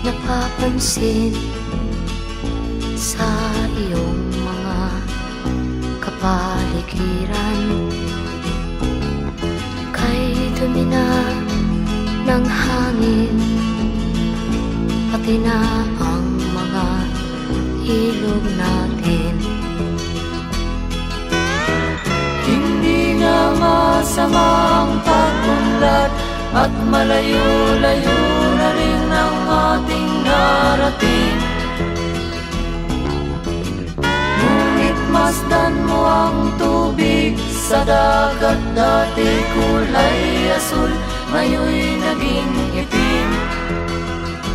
napapansin sa iyong mga kapaligiran. Kay dumi na ng hangin, pati na ang mga ilog natin. Hindi nga masamang pag-unlad at malayo-layo na rin ang ating narating. Ngunit masdan mo ang tubig sa dagat, dati kulay asul, ngayon'y naging itim.